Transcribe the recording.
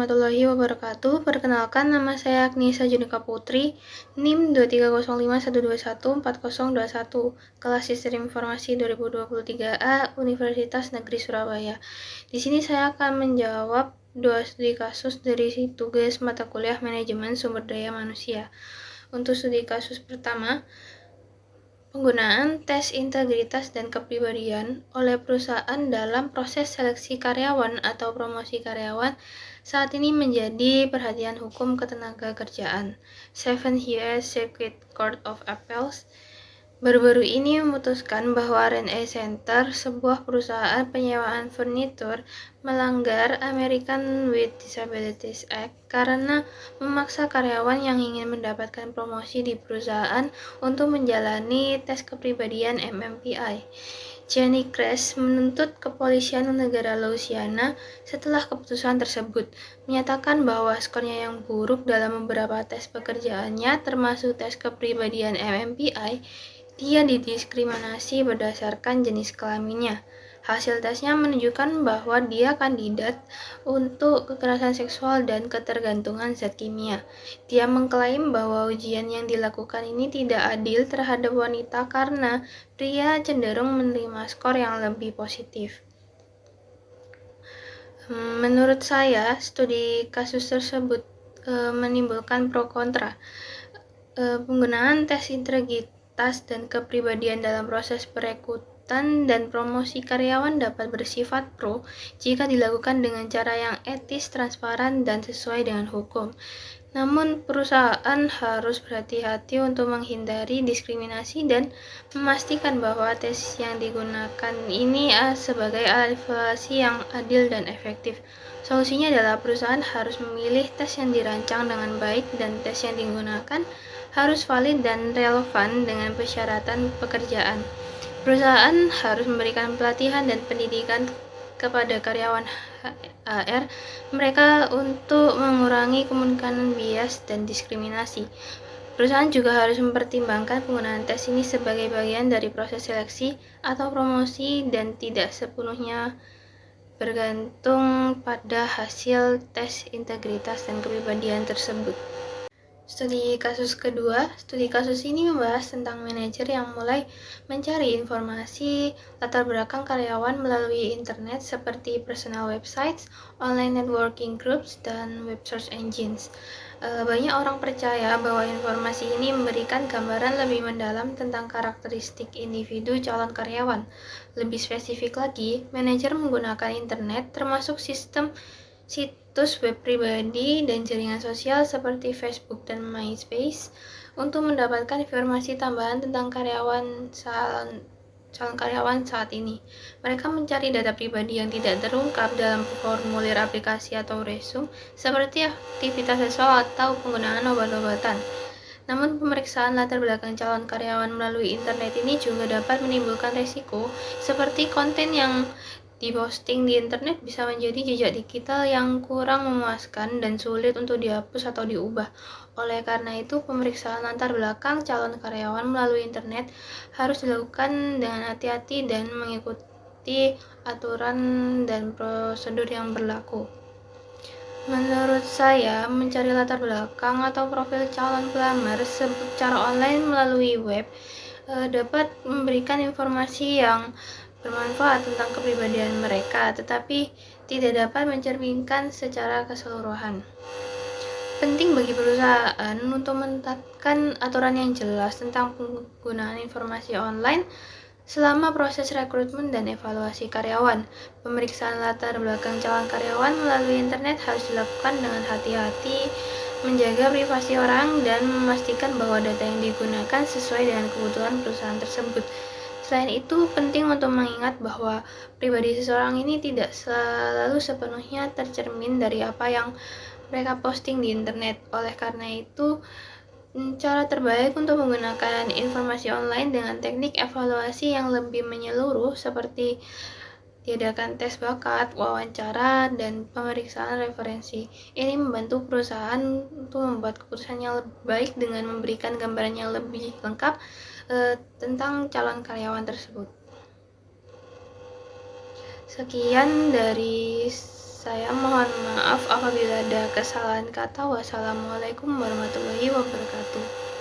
warahmatullahi wabarakatuh. Perkenalkan, nama saya Agnieszka Junika Putri, NIM 23051214021, kelas Sistem Informasi 2023A, Universitas Negeri Surabaya. Di sini saya akan menjawab 2 studi kasus dari tugas mata kuliah Manajemen Sumber Daya Manusia. Untuk studi kasus pertama, penggunaan tes integritas dan kepribadian oleh perusahaan dalam proses seleksi karyawan atau promosi karyawan saat ini menjadi perhatian hukum ketenagakerjaan. 7 US Circuit Court of Appeals baru-baru ini memutuskan bahwa R&A Center, sebuah perusahaan penyewaan furnitur, melanggar American with Disabilities Act karena memaksa karyawan yang ingin mendapatkan promosi di perusahaan untuk menjalani tes kepribadian MMPI. Jenny Kress menuntut kepolisian negara Louisiana setelah keputusan tersebut, menyatakan bahwa skornya yang buruk dalam beberapa tes pekerjaannya, termasuk tes kepribadian MMPI, dia didiskriminasi berdasarkan jenis kelaminnya. Hasil tesnya menunjukkan bahwa dia kandidat untuk kekerasan seksual dan ketergantungan zat kimia. Dia mengklaim bahwa ujian yang dilakukan ini tidak adil terhadap wanita karena pria cenderung menerima skor yang lebih positif. Menurut saya, studi kasus tersebut menimbulkan pro kontra. Penggunaan tes integritas dan kepribadian dalam proses perekrutan dan promosi karyawan dapat bersifat pro jika dilakukan dengan cara yang etis, transparan, dan sesuai dengan hukum. Namun, perusahaan harus berhati-hati untuk menghindari diskriminasi dan memastikan bahwa tes yang digunakan ini sebagai alat evaluasi yang adil dan efektif. Solusinya adalah perusahaan harus memilih tes yang dirancang dengan baik dan tes yang digunakan harus valid dan relevan dengan persyaratan pekerjaan. Perusahaan harus memberikan pelatihan dan pendidikan kepada karyawan HR mereka untuk mengurangi kemungkinan bias dan diskriminasi. Perusahaan juga harus mempertimbangkan penggunaan tes ini sebagai bagian dari proses seleksi atau promosi dan tidak sepenuhnya bergantung pada hasil tes integritas dan kepribadian tersebut. Studi kasus kedua, studi kasus ini membahas tentang manajer yang mulai mencari informasi latar belakang karyawan melalui internet seperti personal websites, online networking groups, dan web search engines. Banyak orang percaya bahwa informasi ini memberikan gambaran lebih mendalam tentang karakteristik individu calon karyawan. Lebih spesifik lagi, manajer menggunakan internet termasuk situs web pribadi dan jaringan sosial seperti Facebook dan MySpace untuk mendapatkan informasi tambahan tentang calon karyawan saat ini. Mereka mencari data pribadi yang tidak terungkap dalam formulir aplikasi atau resume, seperti aktivitas seksual atau penggunaan obat-obatan. Namun, pemeriksaan latar belakang calon karyawan melalui internet ini juga dapat menimbulkan risiko, seperti konten yang diposting di internet bisa menjadi jejak digital yang kurang memuaskan dan sulit untuk dihapus atau diubah. Oleh karena itu, pemeriksaan latar belakang calon karyawan melalui internet harus dilakukan dengan hati-hati dan mengikuti aturan dan prosedur yang berlaku. Menurut saya, mencari latar belakang atau profil calon pelamar secara online melalui web dapat memberikan informasi yang bermanfaat tentang kepribadian mereka, tetapi tidak dapat mencerminkan secara keseluruhan. Penting bagi perusahaan untuk menetapkan aturan yang jelas tentang penggunaan informasi online selama proses rekrutmen dan evaluasi karyawan. Pemeriksaan latar belakang calon karyawan melalui internet harus dilakukan dengan hati-hati, menjaga privasi orang, dan memastikan bahwa data yang digunakan sesuai dengan kebutuhan perusahaan tersebut. Selain itu, penting untuk mengingat bahwa pribadi seseorang ini tidak selalu sepenuhnya tercermin dari apa yang mereka posting di internet. Oleh karena itu, cara terbaik untuk menggunakan informasi online dengan teknik evaluasi yang lebih menyeluruh seperti diadakan tes bakat, wawancara, dan pemeriksaan referensi. Ini membantu perusahaan untuk membuat keputusan yang lebih baik dengan memberikan gambaran yang lebih lengkap tentang calon karyawan tersebut. Sekian dari Saya mohon maaf apabila ada kesalahan kata. Wassalamualaikum warahmatullahi wabarakatuh.